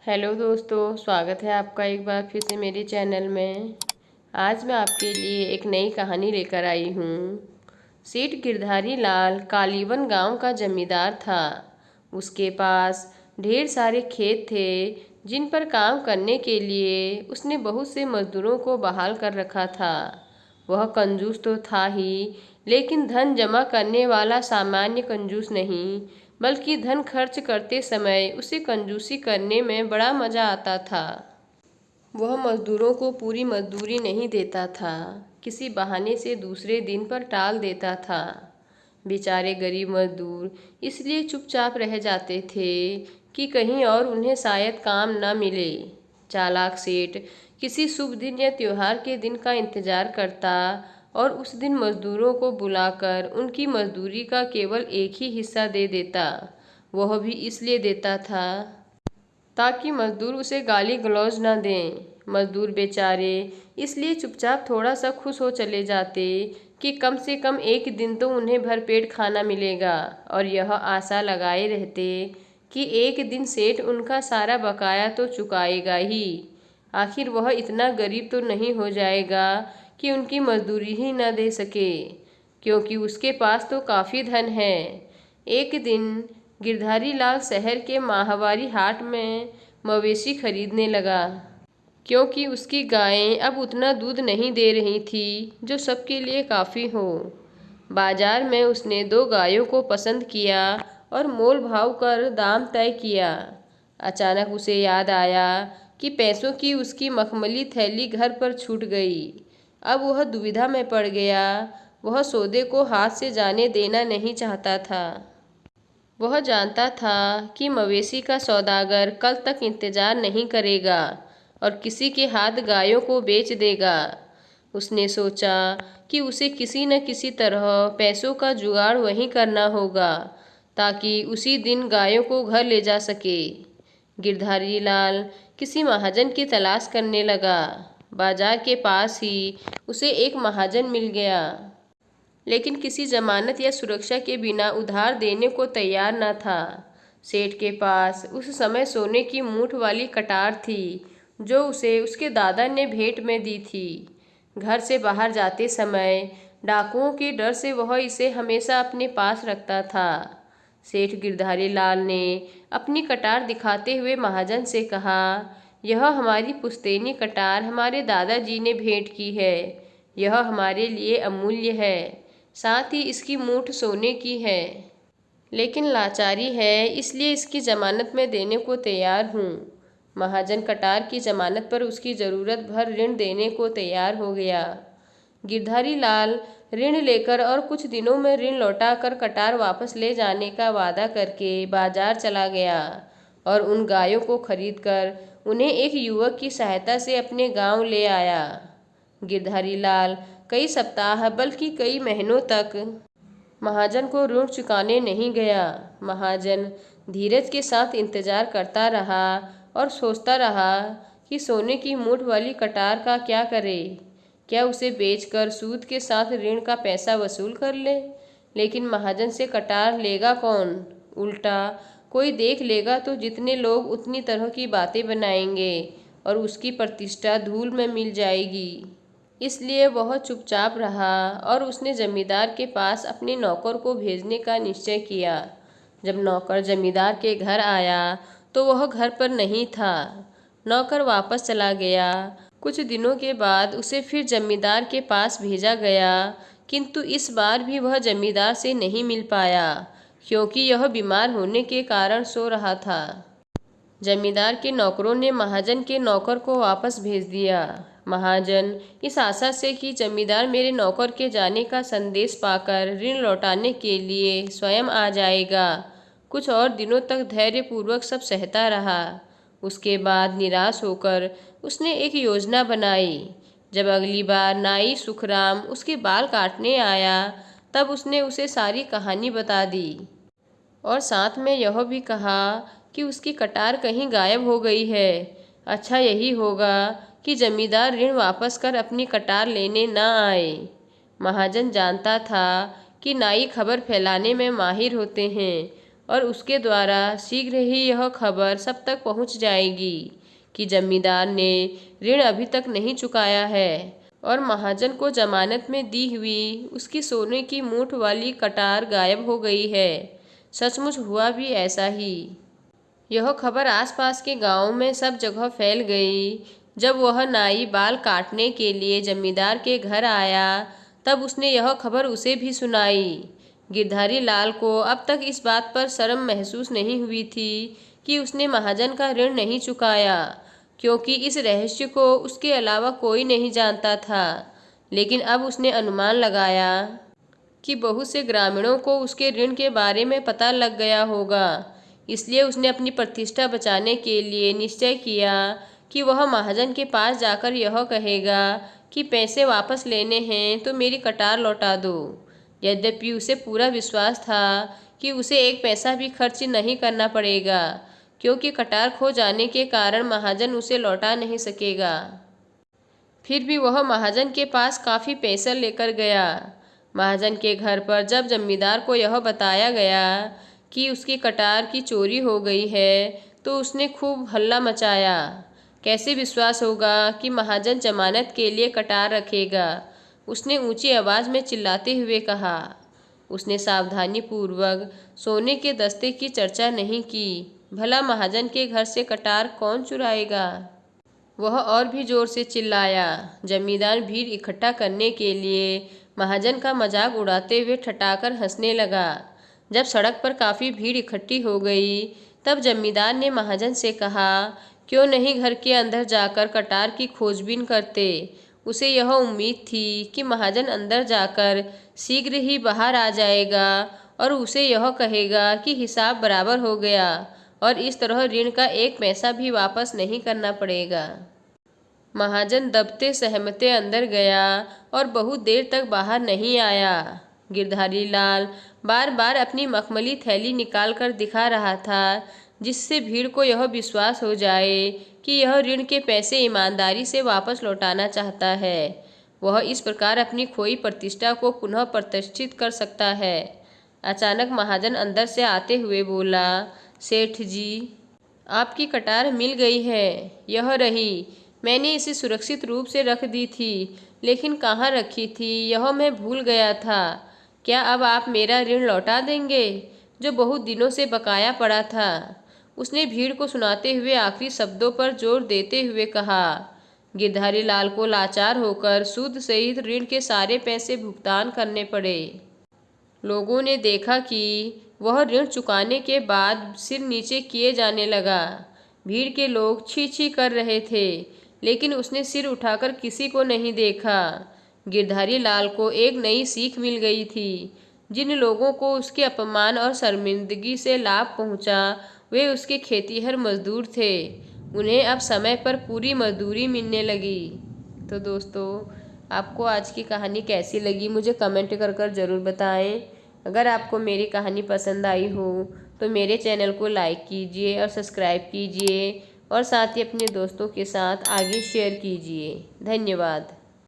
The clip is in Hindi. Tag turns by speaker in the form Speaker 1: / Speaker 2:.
Speaker 1: हेलो दोस्तों, स्वागत है आपका एक बार फिर से मेरे चैनल में। आज मैं आपके लिए एक नई कहानी लेकर आई हूँ। सेठ गिरधारी लाल कालीवन गांव का जमींदार था। उसके पास ढेर सारे खेत थे जिन पर काम करने के लिए उसने बहुत से मजदूरों को बहाल कर रखा था। वह कंजूस तो था ही, लेकिन धन जमा करने वाला सामान्य कंजूस नहीं, बल्कि धन खर्च करते समय उसे कंजूसी करने में बड़ा मज़ा आता था। वह मजदूरों को पूरी मजदूरी नहीं देता था, किसी बहाने से दूसरे दिन पर टाल देता था। बेचारे गरीब मजदूर इसलिए चुपचाप रह जाते थे कि कहीं और उन्हें शायद काम न मिले। चालाक सेठ किसी शुभ दिन या त्योहार के दिन का इंतजार करता और उस दिन मजदूरों को बुलाकर उनकी मजदूरी का केवल एक ही हिस्सा दे देता। वह भी इसलिए देता था ताकि मजदूर उसे गाली गलौज न दें। मजदूर बेचारे इसलिए चुपचाप थोड़ा सा खुश हो चले जाते कि कम से कम एक दिन तो उन्हें भरपेट खाना मिलेगा, और यह आशा लगाए रहते कि एक दिन सेठ उनका सारा बकाया तो चुकाएगा ही। आखिर वह इतना गरीब तो नहीं हो जाएगा कि उनकी मजदूरी ही न दे सके, क्योंकि उसके पास तो काफ़ी धन है। एक दिन गिरधारी लाल शहर के माहवारी हाट में मवेशी खरीदने लगा, क्योंकि उसकी गायें अब उतना दूध नहीं दे रही थी जो सबके लिए काफ़ी हो। बाजार में उसने 2 गायों को पसंद किया और मोल भाव कर दाम तय किया। अचानक उसे याद आया कि पैसों की उसकी मखमली थैली घर पर छूट गई। अब वह दुविधा में पड़ गया। वह सौदे को हाथ से जाने देना नहीं चाहता था। वह जानता था कि मवेशी का सौदागर कल तक इंतजार नहीं करेगा और किसी के हाथ गायों को बेच देगा। उसने सोचा कि उसे किसी न किसी तरह पैसों का जुगाड़ वहीं करना होगा ताकि उसी दिन गायों को घर ले जा सके। गिरधारी लाल किसी महाजन की तलाश करने लगा। बाजार के पास ही उसे एक महाजन मिल गया, लेकिन किसी जमानत या सुरक्षा के बिना उधार देने को तैयार न था। सेठ के पास उस समय सोने की मूठ वाली कटार थी जो उसे उसके दादा ने भेंट में दी थी। घर से बाहर जाते समय डाकुओं के डर से वह इसे हमेशा अपने पास रखता था। सेठ गिरधारी लाल ने अपनी कटार दिखाते हुए महाजन से कहा, यह हमारी पुश्तैनी कटार हमारे दादाजी ने भेंट की है। यह हमारे लिए अमूल्य है, साथ ही इसकी मूठ सोने की है, लेकिन लाचारी है इसलिए इसकी जमानत में देने को तैयार हूँ। महाजन कटार की जमानत पर उसकी ज़रूरत भर ऋण देने को तैयार हो गया। गिरधारी लाल ऋण लेकर और कुछ दिनों में ऋण लौटाकर कटार वापस ले जाने का वादा करके बाजार चला गया और उन गायों को खरीदकर उन्हें एक युवक की सहायता से अपने गांव ले आया। गिरधारी लाल कई सप्ताह बल्कि कई महीनों तक महाजन को ऋण चुकाने नहीं गया। महाजन धीरज के साथ इंतजार करता रहा और सोचता रहा कि सोने की मूठ वाली कटार का क्या करे। क्या उसे बेचकर सूद के साथ ऋण का पैसा वसूल कर ले? लेकिन महाजन से कटार लेगा कौन? उल्टा कोई देख लेगा तो जितने लोग उतनी तरह की बातें बनाएंगे और उसकी प्रतिष्ठा धूल में मिल जाएगी। इसलिए वह चुपचाप रहा और उसने जमींदार के पास अपने नौकर को भेजने का निश्चय किया। जब नौकर जमींदार के घर आया तो वह घर पर नहीं था। नौकर वापस चला गया। कुछ दिनों के बाद उसे फिर जमींदार के पास भेजा गया, किंतु इस बार भी वह जमींदार से नहीं मिल पाया, क्योंकि यह बीमार होने के कारण सो रहा था। जमींदार के नौकरों ने महाजन के नौकर को वापस भेज दिया। महाजन इस आशा से कि जमींदार मेरे नौकर के जाने का संदेश पाकर ऋण लौटाने के लिए स्वयं आ जाएगा, कुछ और दिनों तक धैर्यपूर्वक सब सहता रहा। उसके बाद निराश होकर उसने एक योजना बनाई। जब अगली बार नाई सुखराम उसके बाल काटने आया तब उसने उसे सारी कहानी बता दी और साथ में यह भी कहा कि उसकी कटार कहीं गायब हो गई है। अच्छा यही होगा कि जमींदार ऋण वापस कर अपनी कटार लेने न आए। महाजन जानता था कि नाई खबर फैलाने में माहिर होते हैं और उसके द्वारा शीघ्र ही यह खबर सब तक पहुंच जाएगी कि जमींदार ने ऋण अभी तक नहीं चुकाया है और महाजन को जमानत में दी हुई उसकी सोने की मूठ वाली कटार गायब हो गई है। सचमुच हुआ भी ऐसा ही। यह खबर आसपास के गांव में सब जगह फैल गई। जब वह नाई बाल काटने के लिए जमींदार के घर आया तब उसने यह खबर उसे भी सुनाई। गिरधारी लाल को अब तक इस बात पर शर्म महसूस नहीं हुई थी कि उसने महाजन का ऋण नहीं चुकाया, क्योंकि इस रहस्य को उसके अलावा कोई नहीं जानता था। लेकिन अब उसने अनुमान लगाया कि बहुत से ग्रामीणों को उसके ऋण के बारे में पता लग गया होगा। इसलिए उसने अपनी प्रतिष्ठा बचाने के लिए निश्चय किया कि वह महाजन के पास जाकर यह कहेगा कि पैसे वापस लेने हैं तो मेरी कटार लौटा दो। यद्यपि उसे पूरा विश्वास था कि उसे एक पैसा भी खर्च नहीं करना पड़ेगा, क्योंकि कटार खो जाने के कारण महाजन उसे लौटा नहीं सकेगा। फिर भी वह महाजन के पास काफ़ी पैसा लेकर गया। महाजन के घर पर जब जमींदार को यह बताया गया कि उसकी कटार की चोरी हो गई है तो उसने खूब हल्ला मचाया। कैसे विश्वास होगा कि महाजन जमानत के लिए कटार रखेगा, उसने ऊंची आवाज़ में चिल्लाते हुए कहा। उसने सावधानीपूर्वक सोने के दस्ते की चर्चा नहीं की। भला महाजन के घर से कटार कौन चुराएगा। वह और भी जोर से चिल्लाया। जमींदार भीड़ इकट्ठा करने के लिए महाजन का मजाक उड़ाते हुए ठठाकर हंसने लगा। जब सड़क पर काफ़ी भीड़ इकट्ठी हो गई तब जमींदार ने महाजन से कहा, क्यों नहीं घर के अंदर जाकर कटार की खोजबीन करते। उसे यह उम्मीद थी कि महाजन अंदर जाकर शीघ्र ही बाहर आ जाएगा और उसे यह कहेगा कि हिसाब बराबर हो गया और इस तरह ऋण का एक पैसा भी वापस नहीं करना पड़ेगा। महाजन दबते सहमते अंदर गया और बहुत देर तक बाहर नहीं आया। गिरधारी लाल बार बार अपनी मखमली थैली निकालकर दिखा रहा था, जिससे भीड़ को यह विश्वास हो जाए कि यह ऋण के पैसे ईमानदारी से वापस लौटाना चाहता है। वह इस प्रकार अपनी खोई प्रतिष्ठा को पुनः प्रतिष्ठित कर सकता है। अचानक महाजन अंदर से आते हुए बोला, सेठ जी, आपकी कटार मिल गई है। यह रही। मैंने इसे सुरक्षित रूप से रख दी थी, लेकिन कहाँ रखी थी यह मैं भूल गया था। क्या अब आप मेरा ऋण लौटा देंगे, जो बहुत दिनों से बकाया पड़ा था। उसने भीड़ को सुनाते हुए आखिरी शब्दों पर जोर देते हुए कहा। गिरधारी लाल को लाचार होकर सूद सहित ऋण के सारे पैसे भुगतान करने पड़े। लोगों ने देखा कि वह ऋण चुकाने के बाद सिर नीचे किए जाने लगा। भीड़ के लोग छी छी कर रहे थे, लेकिन उसने सिर उठाकर किसी को नहीं देखा। गिरधारी लाल को एक नई सीख मिल गई थी। जिन लोगों को उसके अपमान और शर्मिंदगी से लाभ पहुंचा, वे उसके खेतीहर मजदूर थे। उन्हें अब समय पर पूरी मजदूरी मिलने लगी। तो दोस्तों, आपको आज की कहानी कैसी लगी मुझे कमेंट कर कर ज़रूर बताएं। अगर आपको मेरी कहानी पसंद आई हो तो मेरे चैनल को लाइक कीजिए और सब्सक्राइब कीजिए और साथ ही अपने दोस्तों के साथ आगे शेयर कीजिए। धन्यवाद।